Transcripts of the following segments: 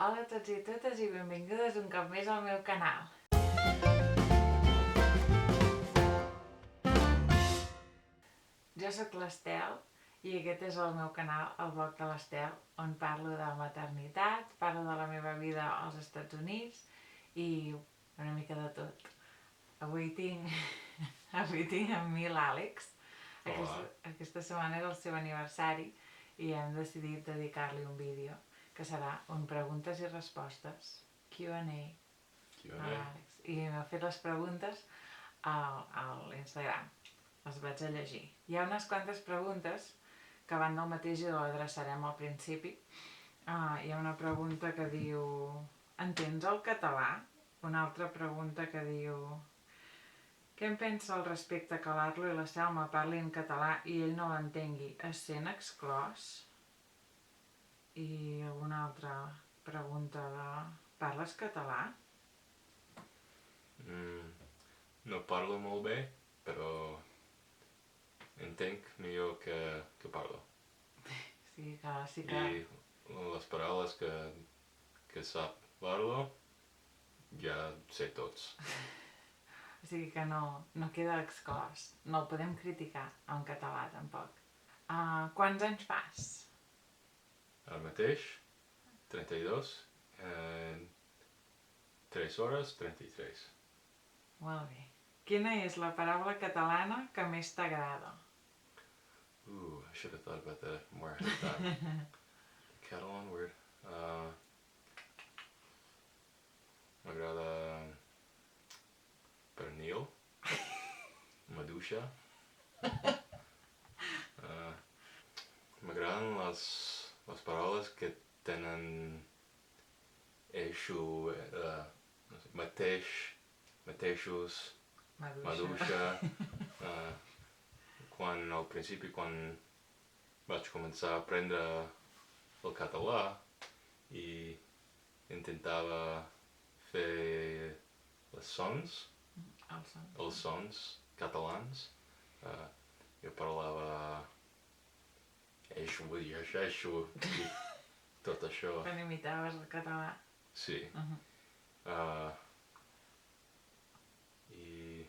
Hola a tots i a totes i benvingudes un cop més al meu canal. Jo sóc l'Estel i aquest és el meu canal, el blog de l'Estel, on parlo de maternitat, parlo de la meva vida als Estats Units i una mica de tot. Avui tinc amb mi l'Àlex. Aquesta setmana és el seu aniversari i hem decidit dedicar-li un vídeo que serà un preguntes i respostes, Q&A, a l'Àlex. I m'ha fet les preguntes a l'Instagram. Les vaig a llegir. Hi ha unes quantes preguntes que van del mateix i l'adreçarem al principi. Hi ha una pregunta que diu: entens el català? Una altra pregunta que diu: què en pensa al respecte que l'Arlo i la Selma parlin català i ell no l'entengui? Es sent exclòs? I alguna altra pregunta de: parles català? No parlo molt bé, però entenc millor que parlo. Sí que... I les paraules que sap parlo ja sé tots. O sigui que no queda exclòs. No el podem criticar en català, tampoc. Quants anys fas? Ara mateix, 32, 3 hores, 33. Molt bé. Quina és la paraula catalana que més t'agrada? I should have thought about that more ahead of time. Catalan word. M'agrada pernil, maduixa. M'agraden les paraules que tenen eixo, no sé, mateixos, maduixa. Al principi, quan vaig començar a aprendre el català i intentava fer els sons catalans, jo parlava eixo i tot això. Quan imitaves el català. Sí. I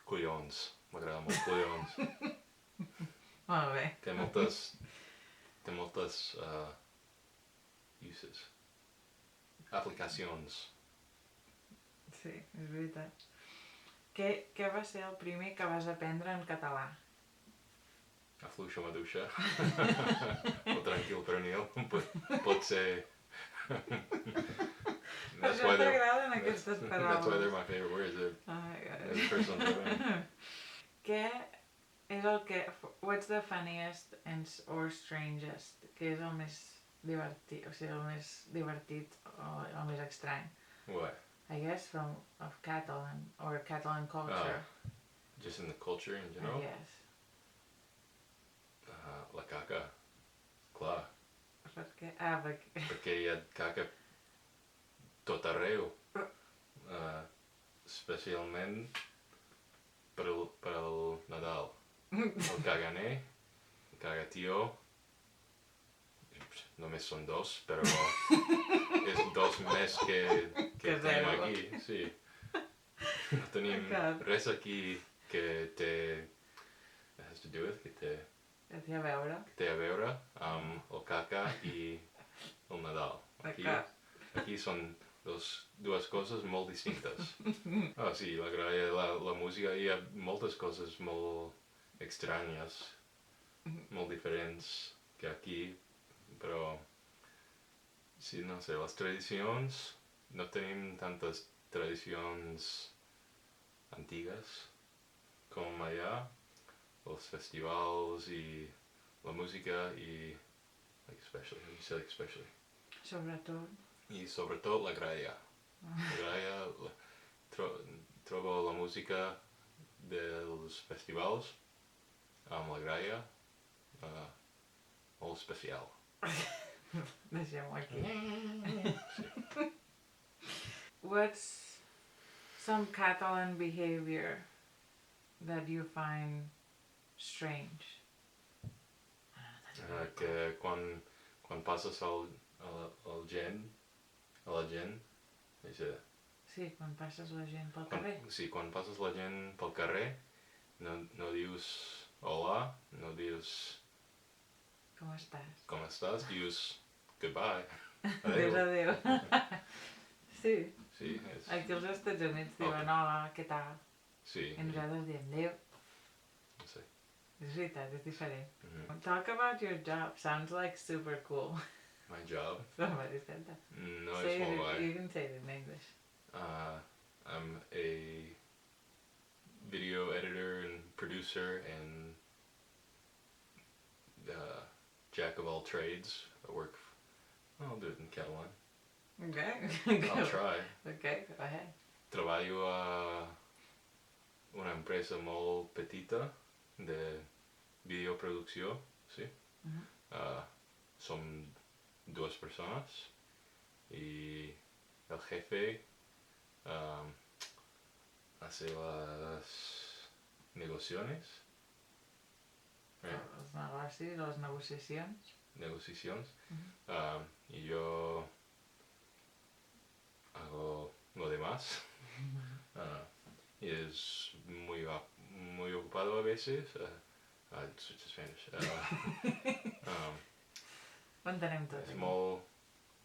collons, m'agrada molt collons. Molt bé. Té moltes uses, aplicacions. Sí, és veritat. Què va ser el primer que vas aprendre en català? Afluixa, maduixa. O tranquil, pernil. Pot ser... Per això t'agraden aquestes paraules. That's why they're my favorite words. They're personal to me. Què és el que... What's the funniest or strangest? Què és el més divertit, o sigui, el més divertit o el més estrany? What? I guess of Catalan or Catalan culture. Just in the culture in general? I guess. La caca, clar. Per què? Perquè hi ha caca tot arreu. Especialment per al Nadal. El caganer, el cagatió, només són 2, però és 2 més que tenim aquí, sí. No tenim res aquí que has to do with, que té a veure amb el caca i el Nadal. Aquí són dues coses molt distintes. Sí, la música, hi ha moltes coses molt estranyes, molt diferents que aquí, però sí, no sé, les tradicions, no tenim tantes tradicions antigues com allà, els festivals i la música i especially. Sobretot. I sobretot la graella. La graella, trobo la música dels festivals amb la graella molt especial. Deixem-ho aquí. What's some Catalan behavior that you find strange? Que quan passes el gent a la gent. Sí, quan passes la gent pel carrer. Sí, quan passes la gent pel carrer, no dius hola, no dius Com estàs? com estàs, dius goodbye. Dius adéu. Sí. Sí, Aquí als Estats Units diuen hola, què tal? Sí. I nosaltres diem adéu. No sé. És veritat, és diferent. Talk about your job. Sounds like super cool. My job? Somebody said that. No, say és molt guai. You can say it in English. I'm a video editor and producer and jack of all trades. I'll do it in Catalan. Okay. I'll try. Okay, go ahead. Treballo a una empresa molt petita de videoproducció, sí. Som 2 persones y el jefe hace las negociaciones. Els negocis, les negociacions. Negociacions. Y yo hago lo demás. Y es muy ocupado a veces. I'd switch to Spanish. Ho entenem tot. És molt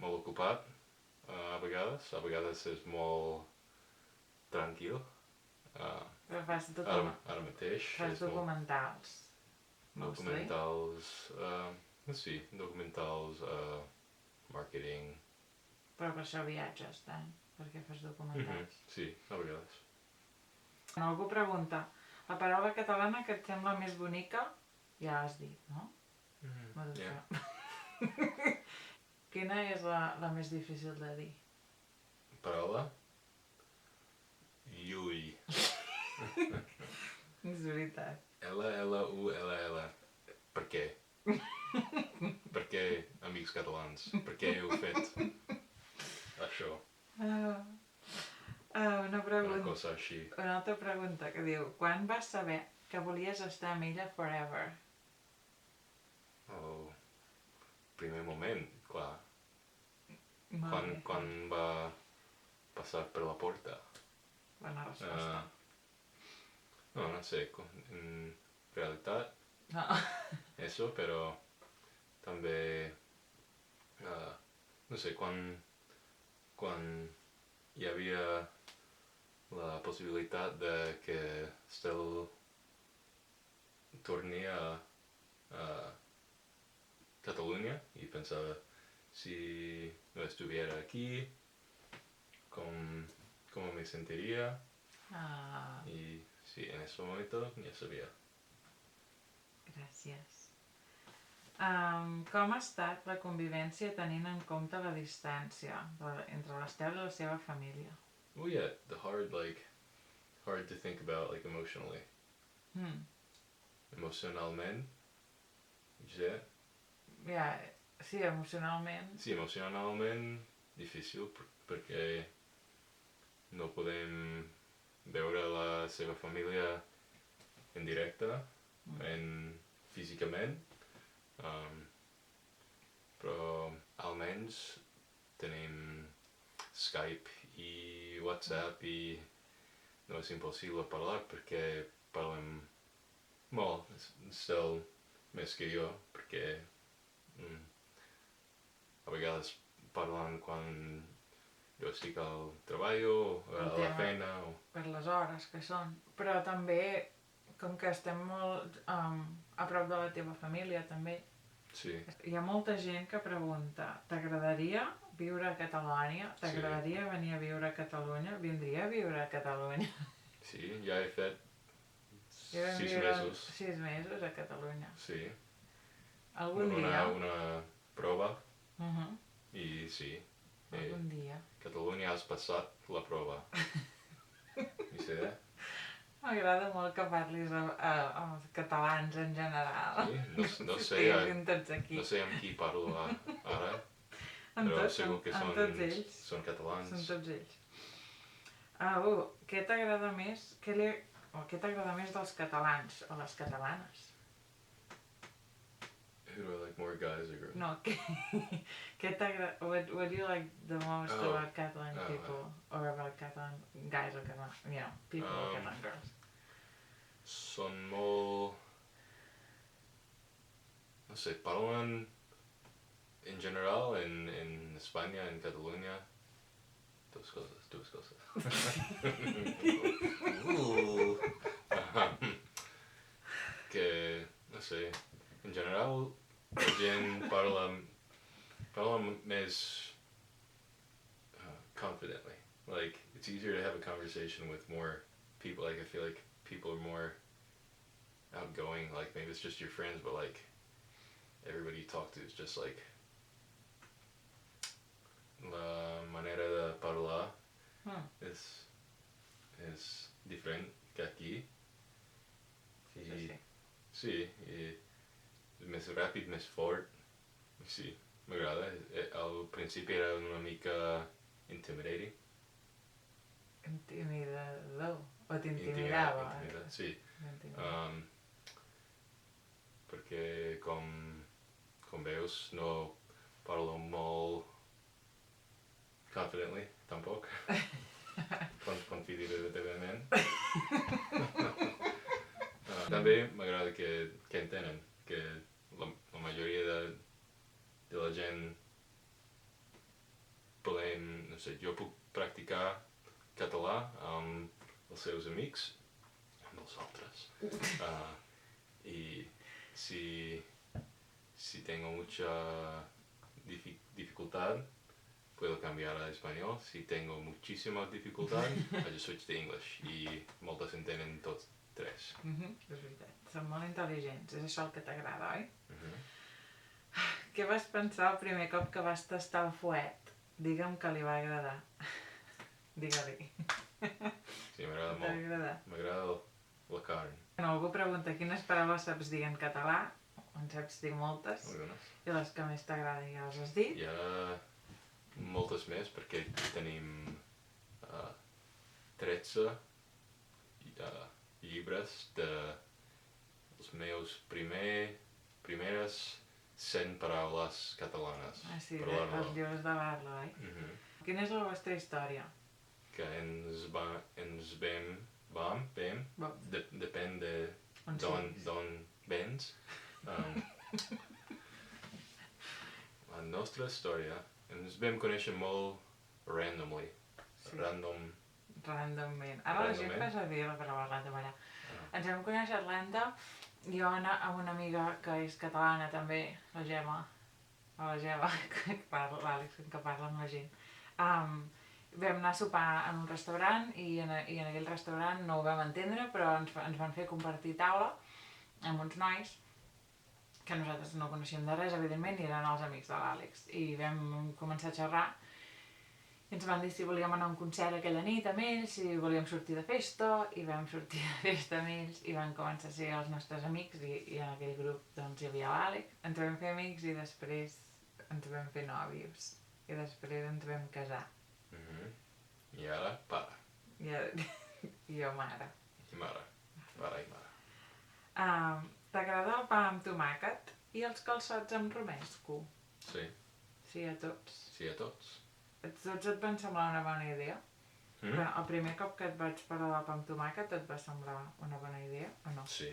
ocupat a vegades és molt tranquil. Però fas Ara mateix fas documentals. Documentals, sí, documentals, marketing. Però per això viatges tant, perquè fas documentals. Sí, a vegades. Quan algú pregunta, la paraula catalana que et sembla més bonica, ja l'has dit, no? Quina és la més difícil de dir? Paraula? Llull. És veritat. L-L-U-L-L. Per què? Per què, amics catalans? Per què heu fet això? Una pregunta. Una cosa així. Una altra pregunta que diu, quan vas saber que volies estar amb ella forever? Primer moment, clar. Molt bé. Quan va passar per la porta. Bona resposta. No sé, en realitat, No. eso, però també, no sé, quan hi havia la possibilitat de que Estel torni a Catalunya y pensaba si no estuviera aquí, cómo me sentiría. Y sí, en ese momento ya sabía. Gràcies. Com ha estat la convivència tenint en compte la distància entre l'Estel i la seva família? Oh yeah, hard to think about, emotionally. Emocionalment, ja. Sí, emocionalment. Sí, emocionalment difícil perquè no podem veure la seva família en directe, físicament, però almenys tenim Skype i WhatsApp i no és impossible parlar perquè parlem molt, Estel més que jo, perquè a vegades parlen quan jo estic al treball o a la feina. Per les hores que són. Però també, com que estem molt a prop de la teva família, també. Sí. Hi ha molta gent que pregunta, t'agradaria viure a Catalunya? T'agradaria venir a viure a Catalunya? Vindria a viure a Catalunya? Sí, ja he fet 6 mesos. 6 mesos a Catalunya. Sí. Algun dia. Una prova. I sí. Algun dia. Catalunya has passat la prova. I sé. M'agrada molt que parlis als catalans en general. Sí, no sé amb qui parlo ara, però segur que són catalans. Són tots ells. Què t'agrada més? Què t'agrada més dels catalans o les catalanes? Who do I like more, guys or girls? No, what do you like the most about Catalan people? Or about Catalan guys or Catalan, people or Catalan girls? Són molt... No sé, parlen en general en España, en Cataluña. Dos cosas. Que, no sé, en general la gent parla més confidently. Like, it's easier to have a conversation with more people. Like, I feel like people are more outgoing. Like, maybe it's just your friends, but like, everybody you talk to is just like, la manera de parlar és diferent que aquí. Sí, i més ràpid, més fort. Sí, m'agrada. Al principi era una mica intimidating. Intimidador? O t'intimidava? Sí. Perquè com veus no parlo molt confidently, tampoc. Confidentment. També m'agrada que entenen que la majoria de la gent podem, no sé, jo puc practicar català amb els seus amics, amb els altres. Y si tengo mucha dificultad, puedo cambiar a español. Si tengo muchísima dificultad, I just switch to English. I moltes entenen tots tres. És veritat. Són molt intel·ligents. És això el que t'agrada, oi? Què vas pensar el primer cop que vas tastar el fuet? Digue'm que li va agradar. Digue-li. Sí, m'agrada molt. M'agrada la carn. Bueno, algú pregunta quines paraules saps dir en català. En saps dir moltes. I les que més t'agraden ja les has dit. Hi ha moltes més perquè tenim 13 llibres de les meus primeres 100 paraules catalanes. Sí, els llibres de Barlo, oi? Quina és la vostra història? Que ens vam, depèn de d'on vens. La nostra història ens vam conèixer molt randomly. Randomment. Ara la gent fa servir la paraula random allà. Ens vam conèixer a Atlanta, jo amb una amiga que és catalana també, la Gemma, l'Àlex, que parla amb la gent. Vam anar a sopar en un restaurant i en aquell restaurant no ho vam entendre, però ens van fer compartir taula amb uns nois que nosaltres no coneixíem de res, evidentment, i eren els amics de l'Àlex. I vam començar a xerrar i ens van dir si volíem anar a un concert aquella nit amb ells, si volíem sortir de festa, i vam sortir de festa amb ells i van començar a ser els nostres amics i en aquell grup doncs hi havia l'Àlex. Ens vam fer amics i després ens vam fer nòvios i després ens vam casar. I ara, pare. I jo mare. I mare. Pare i mare. T'agrada el pa amb tomàquet i els calçots amb romesco? Sí. Sí a tots? Sí a tots. Tots et van semblar una bona idea? El primer cop que et vaig parlar del pa amb tomàquet et va semblar una bona idea o no? Sí.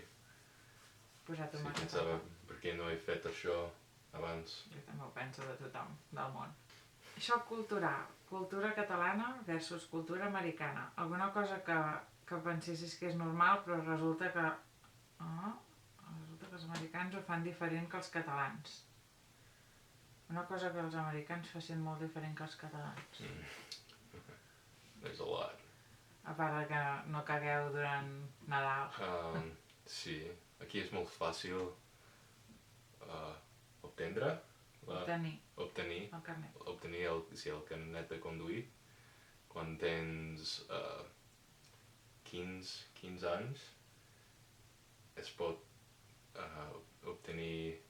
Posar tomàquet al pa. Sí, pensava per què no he fet això abans. Jo també ho penso de tothom, del món. Xoc cultural. Cultura catalana versus cultura americana. Alguna cosa que pensessis que és normal però resulta que els americans ho fan diferent que els catalans. Una cosa que els americans facin molt diferent que els catalans. There's a lot. A part que no cagueu durant Nadal. Sí, aquí és molt fàcil obtenir el carnet de conduir quan tens 15 anys. Es pot obtenir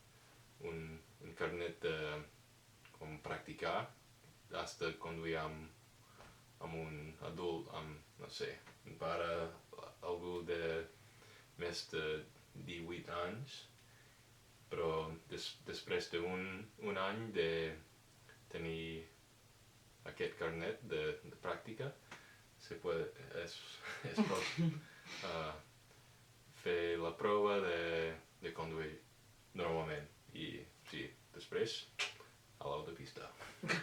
un carnet de com practicar. Has de conduir amb un adult, no sé, un pare, algú de més de 18 anys però després d'un any de tenir aquest carnet de pràctica, es pot fer la prova de conduir normalment i sí, després a l'autopista.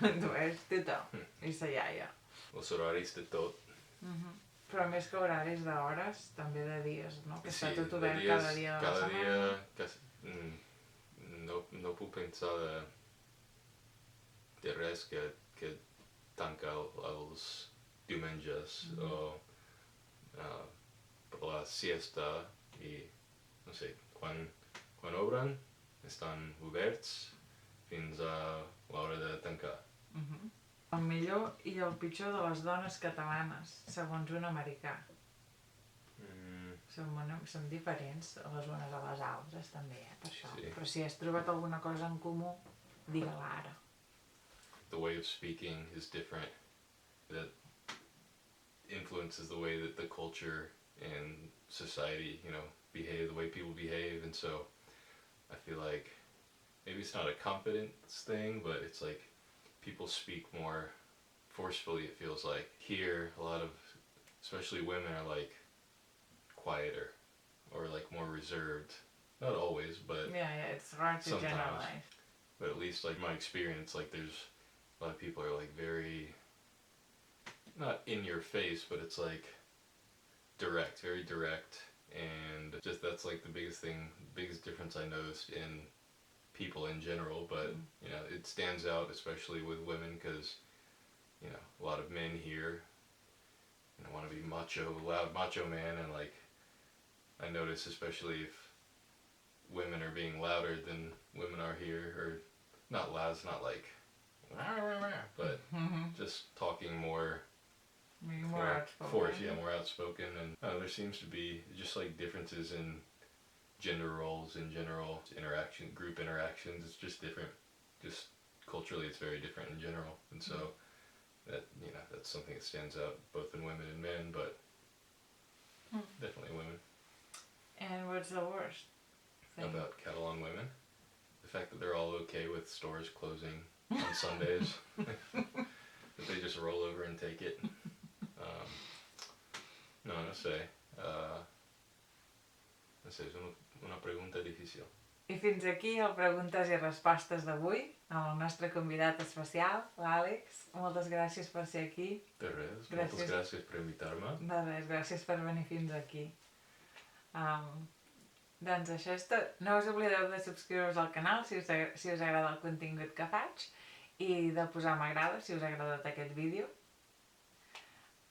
Condueix tothom, i sa iaia. Els horaris de tot. Però més que horaris d'hores, també de dies, no? Que està Sí, tot de obert dies, cada dia de la setmana. No puc pensar de res que tanca els diumenges o per la siesta i no sé, quan obren estan oberts fins a l'hora de tancar. El millor i el pitjor de les dones catalanes, segons un americà. Som diferents les unes a les altres, també, per això. Sí. Però si has trobat alguna cosa en comú, digue-la ara. The way of speaking is different. That influences the way that the culture and society, behave, the way people behave, and so I feel like maybe it's not a confidence thing, but it's like people speak more forcefully, it feels like. Here, a lot of, especially women, are like quieter or like more reserved. Not always, but Yeah, it's hard to sometimes. generalize. But at least like my experience, like there's a lot of people are like very, not in your face, but it's like direct, very direct, and just that's like the biggest difference I noticed in people in general, but it stands out especially with women because a lot of men here want to be loud macho man, and like I notice especially if women are being louder than women are here, or not loud, it's not like but just talking more More outspoken. force, more outspoken, and there seems to be just like differences in gender roles in general, group interactions, it's just different. Just culturally it's very different in general, and so that's something that stands out both in women and men, but definitely women. And what's the worst thing? About Catalan women? The fact that they're all okay with stores closing on Sundays. That they just roll over and take it. No sé. No sé, és una pregunta difícil. I fins aquí el preguntes i respostes d'avui amb el nostre convidat especial, l'Àlex. Moltes gràcies per ser aquí. De res, moltes gràcies per invitar-me. De res, gràcies per venir fins aquí. Doncs això és tot. No us oblideu de subscriure-vos al canal si us agrada el contingut que faig i de posar m'agrada si us ha agradat aquest vídeo.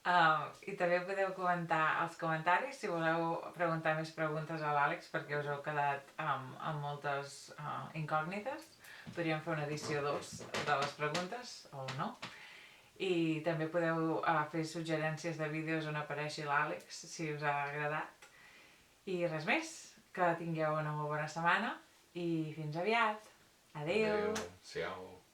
I també podeu comentar als comentaris si voleu preguntar més preguntes a l'Àlex perquè us heu quedat amb moltes incògnites. Podríem fer una edició 2 de les preguntes o no. I també podeu fer suggerències de vídeos on apareixi l'Àlex si us ha agradat. I res més, que tingueu una molt bona setmana i fins aviat. Adéu! Ciao!